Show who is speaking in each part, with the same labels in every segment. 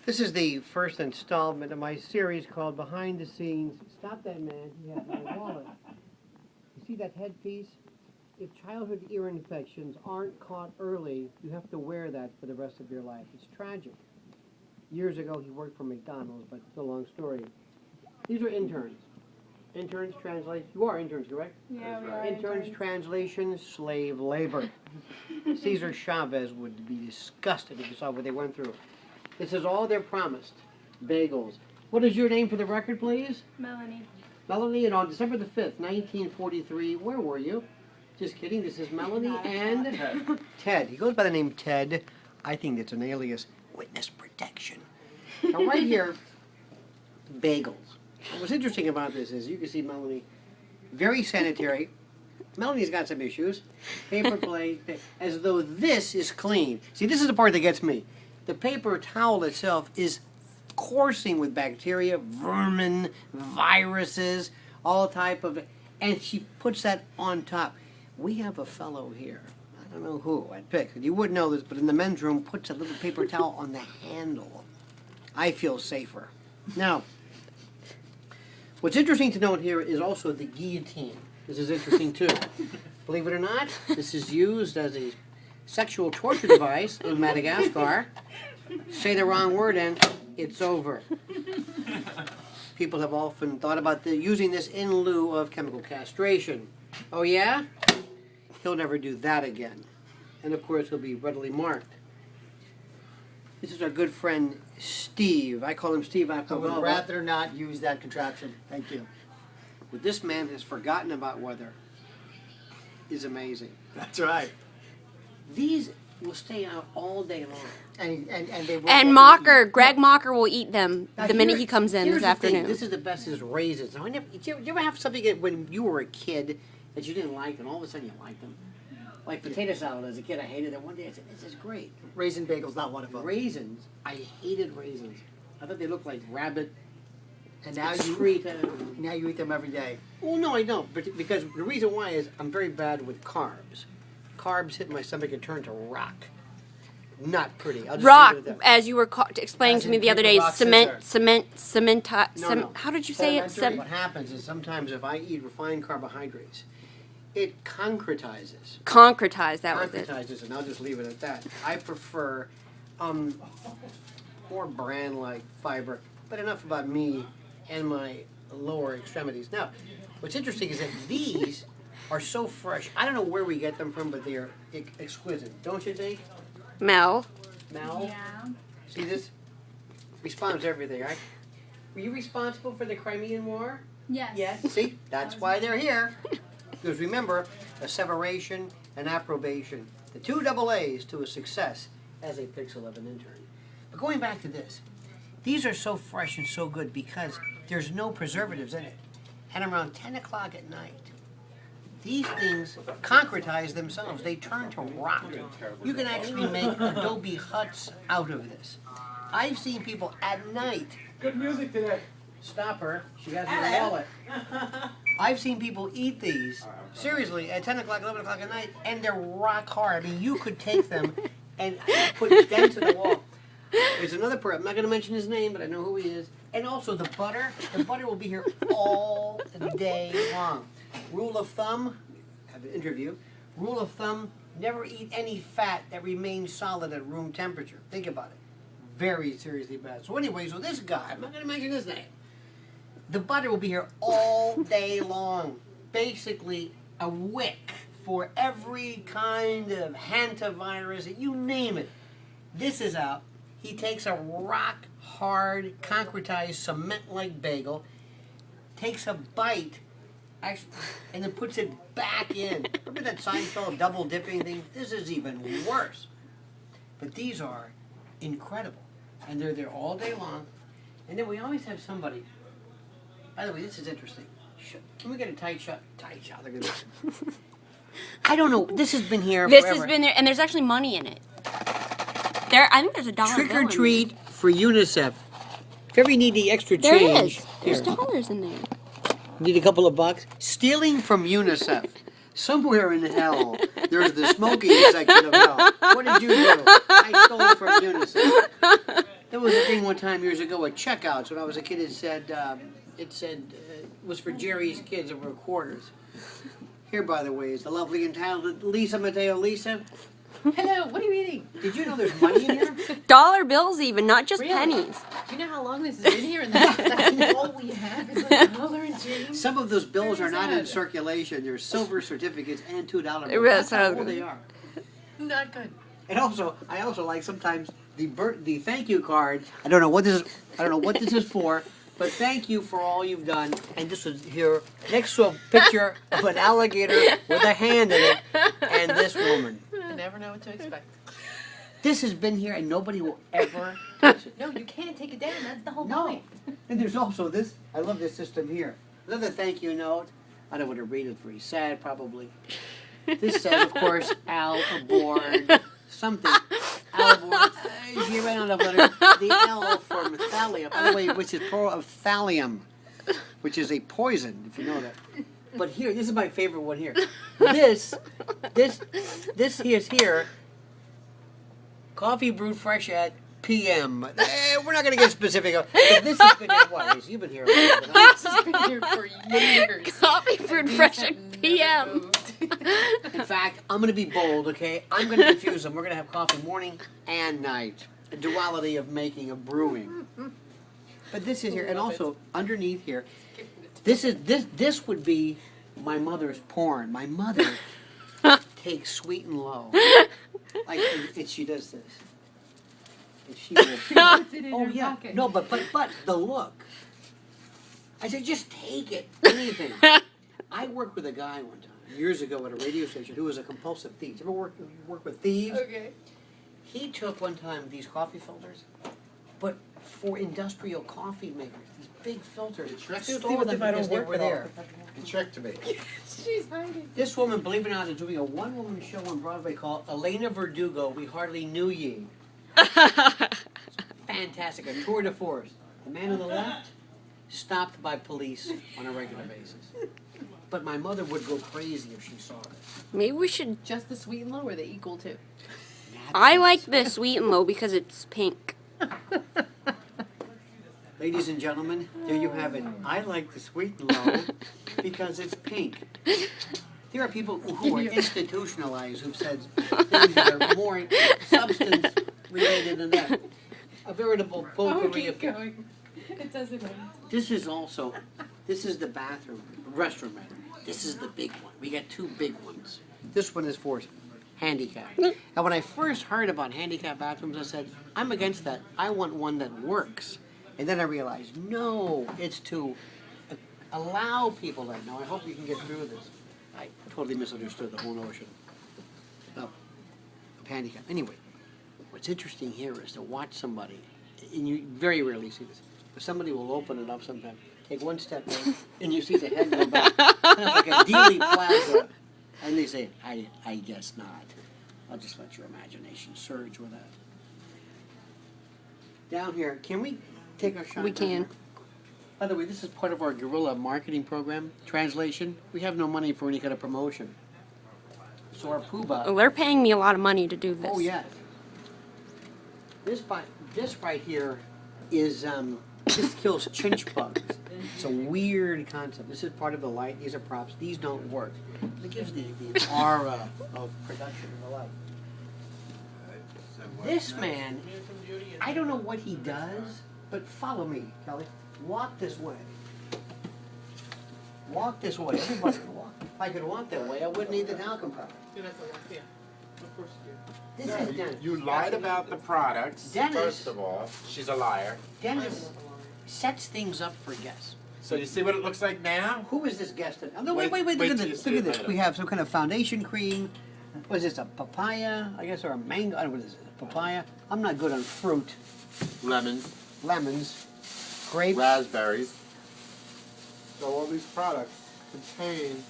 Speaker 1: This is the first installment of my series called Behind the Scenes. Stop that man, he has my wallet. You see that headpiece? If childhood ear infections aren't caught early, you have to wear that for the rest of your life. It's tragic. Years ago, he worked for McDonald's, but it's a long story. These are interns. Interns translate. You are interns, correct?
Speaker 2: Yeah, we are
Speaker 1: interns. Translation, slave labor. Cesar Chavez would be disgusted if you saw what they went through. This is all they're promised. Bagels. What is your name for the record, please?
Speaker 2: Melanie.
Speaker 1: Melanie, and on December the 5th, 1943, where were you? Just kidding, this is Melanie and Ted. He goes by the name Ted. I think it's an alias. Witness protection. Now right here, bagels. What's interesting about this is you can see Melanie, very sanitary. Melanie's got some issues. Paper plate, as though this is clean. See, this is the part that gets me. The paper towel itself is coursing with bacteria, vermin, viruses, all type of, and she puts that on top. We have a fellow here, I don't know who I'd pick, you wouldn't know this, but in the men's room puts a little paper towel on the handle. I feel safer. Now, what's interesting to note here is also the guillotine. This is interesting too. Believe it or not, this is used as a sexual torture device in Madagascar. Say the wrong word and it's over. People have often thought about using this in lieu of chemical castration. Oh yeah? He'll never do that again. And of course he'll be readily marked. This is our good friend Steve. I call him Steve
Speaker 3: I
Speaker 1: Aquavova.
Speaker 3: would rather not use that contraption. Thank you.
Speaker 1: What this man has forgotten about weather is amazing.
Speaker 3: That's right.
Speaker 1: These will stay out all day long.
Speaker 3: And they will
Speaker 4: And Mocker, Greg Mocker will eat them
Speaker 1: Now,
Speaker 4: the minute he comes in
Speaker 1: here's
Speaker 4: this
Speaker 1: the thing.
Speaker 4: afternoon.
Speaker 1: This is the best is raisins. Now, did you ever have something when you were a kid that you didn't like and all of a sudden you liked them? Like potato salad as a kid, I hated it. One day I said, this is great.
Speaker 3: Raisin bagel's not one of them.
Speaker 1: Raisins, I hated raisins. I thought they looked like rabbit.
Speaker 3: And now now you eat them every day.
Speaker 1: Well, no, I don't. But because the reason why is I'm very bad with carbs. Carbs hit my stomach and turn to rock. Not pretty. I'll just
Speaker 4: Rock,
Speaker 1: leave it at that.
Speaker 4: as you were explaining
Speaker 3: As
Speaker 4: to me
Speaker 3: in
Speaker 4: the other
Speaker 3: paper,
Speaker 4: day,
Speaker 3: rock,
Speaker 4: cement.
Speaker 1: No.
Speaker 4: How did you say it?
Speaker 3: Sedimentary.
Speaker 1: What happens is sometimes if I eat refined carbohydrates, it concretizes.
Speaker 4: Concretize, that was it.
Speaker 1: Concretizes, and I'll just leave it at that. I prefer more bran-like fiber, but enough about me and my lower extremities. Now, what's interesting is that these are so fresh. I don't know where we get them from, but they are exquisite. Don't you think?
Speaker 4: Mel.
Speaker 1: Mel?
Speaker 2: Yeah.
Speaker 1: See this? Responds to everything, right? Were you responsible for the Crimean War?
Speaker 2: Yes.
Speaker 1: Yes. See? That's why they're here. Because remember, asseveration and approbation. The two double A's to a success as a Pixel of an intern. But going back to this, these are so fresh and so good because there's no preservatives in it. And around 10 o'clock at night, these things concretize themselves. They turn to rock. You can actually make adobe huts out of this. I've seen people at night.
Speaker 3: Good music today.
Speaker 1: Stop her. She has my wallet. I've seen people eat these, seriously, at 10 o'clock, 11 o'clock at night, and they're rock hard. I mean, you could take them and put dents in the wall. There's another person, I'm not going to mention his name, but I know who he is. And also the butter will be here all day long. Rule of thumb, I have an interview. Rule of thumb, never eat any fat that remains solid at room temperature. Think about it. Very seriously bad. So anyway, so this guy, I'm not going to mention his name. The butter will be here all day long. Basically, a wick for every kind of hantavirus, you name it. This is out. He takes a rock-hard, concretized, cement-like bagel, takes a bite, and then puts it back in. Remember that Seinfeld double-dipping thing? This is even worse. But these are incredible. And they're there all day long. And then we always have somebody. By the way, this is interesting. Can we get a tight shot? Tight shot. Look at this. I don't know. This has been here
Speaker 4: This
Speaker 1: forever.
Speaker 4: has been there, and there's actually money in it. I think there's a dollar
Speaker 1: Trick
Speaker 4: bill
Speaker 1: or
Speaker 4: in
Speaker 1: treat for UNICEF. If you ever need the extra
Speaker 4: there. There
Speaker 1: change.
Speaker 4: is. There's
Speaker 1: here.
Speaker 4: dollars in there.
Speaker 1: Need a couple of bucks? Stealing from UNICEF. Somewhere in hell, there's the smoking section of hell. What did you do? I stole it from UNICEF. There was a thing one time years ago at checkouts when I was a kid. It said was for Jerry's kids that were quarters. Here, by the way, is the lovely and talented Lisa Mateo. Lisa,
Speaker 2: Hello, what are you eating?
Speaker 1: did you know there's money in here?
Speaker 4: Dollar bills even, not just
Speaker 2: Really?
Speaker 4: pennies.
Speaker 2: Do you know how long this has been here? And that's all we have is like dollar and change.
Speaker 1: Some of those bills are not in
Speaker 2: sad.
Speaker 1: circulation. There's silver certifications and $2 bills.
Speaker 4: Really
Speaker 1: That's how
Speaker 4: sad.
Speaker 1: old they are.
Speaker 2: Not good.
Speaker 1: And also, I also like sometimes the thank you card. I don't know what this is for, but thank you for all you've done. And this was here next to a picture of an alligator with a hand in it, and this woman.
Speaker 2: You never know what to expect.
Speaker 1: This has been here, and nobody will ever touch it.
Speaker 2: No, you can't take it down. That's the whole
Speaker 1: No.
Speaker 2: point.
Speaker 1: And there's also this. I love this system here. Another thank you note. I don't want to read it. It's very sad, probably. This says, of course, Al aboard. Something. Al aboard. You ran out of letter. The L from thallium. By the way, which is plural of thallium, which is a poison, if you know that. But here, this is my favorite one here. This is here. Coffee brewed fresh at PM. We're not going to get specific. But this has been here, what? Lisa, you've been here.
Speaker 2: This has been here for years.
Speaker 4: Coffee brewed fresh at PM.
Speaker 1: In fact, I'm going to be bold, okay? I'm going to confuse them. We're going to have coffee morning and night. A duality of making, of brewing. But this is here, and also underneath here, this would be my mother's porn. My mother takes Sweet and Low. Like, and she does this. And she will.
Speaker 2: Puts it in
Speaker 1: Oh
Speaker 2: her
Speaker 1: yeah.
Speaker 2: pocket.
Speaker 1: No, but the look. I said, just take it. Anything. I worked with a guy one time years ago at a radio station who was a compulsive thief. You ever work with thieves?
Speaker 2: Okay.
Speaker 1: He took one time these coffee filters, but for industrial coffee makers, these big filters. Stole them because they were there.
Speaker 5: He checked me.
Speaker 2: She's hiding.
Speaker 1: This woman, believe it or not, is doing a one-woman show on Broadway called Elena Verdugo, We Hardly Knew Ye. Fantastic, a tour de force. The man on the left, stopped by police on a regular basis. But my mother would go crazy if she saw this.
Speaker 4: Maybe we should.
Speaker 2: Just the sweet and low, or they equal too?
Speaker 4: I like the sweet and low because it's pink.
Speaker 1: Ladies and gentlemen, there you have it. I like the Sweet and Low because it's pink. There are people who are institutionalized who've said things that are more substance related than that. A veritable potpourri of.
Speaker 2: going. It doesn't end.
Speaker 1: This is the bathroom, restroom rather. This is the big one. We got two big ones. This one is for handicap. And when I first heard about handicap bathrooms, I said, I'm against that. I want one that works. And then I realized, no, it's to allow people that. Now, I hope you can get through this. I totally misunderstood the whole notion of handicap. Anyway, what's interesting here is to watch somebody, and you very rarely see this, but somebody will open it up sometimes, take one step in, and you see the head go back, kind of like a Dealey Plaza, and they say, I guess not. I'll just let your imagination surge with that. Down here, can we take a shot?
Speaker 4: We
Speaker 1: down
Speaker 4: can.
Speaker 1: here? By the way, this is part of our guerrilla marketing program. Translation, we have no money for any kind of promotion. So our poobah.
Speaker 4: Well, they're paying me a lot of money to do this.
Speaker 1: Oh, yes. This right here is, this kills chinch bugs. It's a weird concept. This is part of the light. These are props. These don't work. But it gives the aura of production of the light. This man, I don't know what he does, but follow me, Kelly. Walk this way. Walk this way. Everybody can walk. If I could walk that way, I wouldn't need the talcum powder. This is Dennis.
Speaker 5: You lied about the products.
Speaker 1: Dennis.
Speaker 5: First of all, she's a liar.
Speaker 1: Dennis sets things up for guests.
Speaker 5: So you see what it looks like now?
Speaker 1: Who is this guest? Oh, no, wait,
Speaker 5: Wait
Speaker 1: look at
Speaker 5: till you
Speaker 1: this.
Speaker 5: see
Speaker 1: Look at
Speaker 5: it
Speaker 1: this.
Speaker 5: later.
Speaker 1: We have some kind of foundation cream. What is this, a papaya, I guess, or a mango? I don't know what this is. Papaya. I'm not good on fruit.
Speaker 5: Lemons,
Speaker 1: Lemons. Grapes.
Speaker 5: raspberries. So all these products contain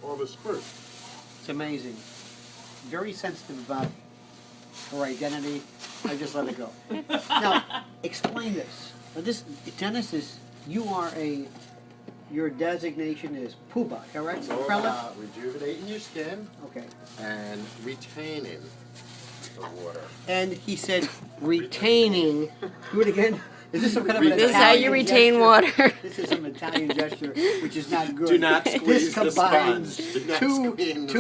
Speaker 5: all this fruit.
Speaker 1: It's amazing. Very sensitive about her identity. I just let it go. Now, explain this. Now, this, Dennis, your designation is poobah, correct?
Speaker 5: It's all
Speaker 1: Prelate?
Speaker 5: about rejuvenating your skin
Speaker 1: Okay.
Speaker 5: and retaining the water.
Speaker 1: And he said, retaining. Do it again. Is this some kind of an
Speaker 4: This is how you
Speaker 1: Italian
Speaker 4: retain
Speaker 1: gesture?
Speaker 4: water.
Speaker 1: This is some Italian gesture, which is not good.
Speaker 5: Do not
Speaker 1: This
Speaker 5: squeeze the
Speaker 1: combines
Speaker 5: sponge. Do not
Speaker 1: two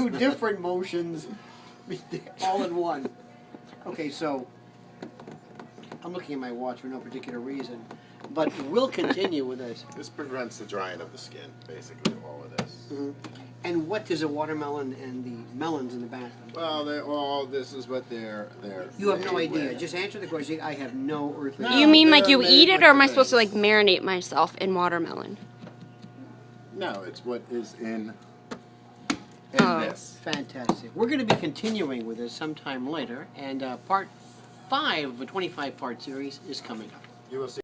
Speaker 5: squeeze.
Speaker 1: different motions, all in one. Okay, so I'm looking at my watch for no particular reason, but we'll continue with this.
Speaker 5: This prevents the drying of the skin, basically, all of this.
Speaker 1: Mhm. And what does a watermelon and the melons in the back?
Speaker 5: Well, they're all. This is what they're.
Speaker 1: You have no
Speaker 5: made
Speaker 1: idea.
Speaker 5: with.
Speaker 1: Just answer the question. I have no earthly.
Speaker 5: No.
Speaker 4: You mean like you
Speaker 5: they're
Speaker 4: eat
Speaker 5: made
Speaker 4: it, or am I
Speaker 5: with
Speaker 4: supposed to like
Speaker 5: things.
Speaker 4: marinate myself in watermelon?
Speaker 5: No, it's what is in
Speaker 4: Oh.
Speaker 5: this.
Speaker 1: Fantastic. We're going to be continuing with this sometime later, and part 5 of a 25-part series is coming up.
Speaker 5: You will see.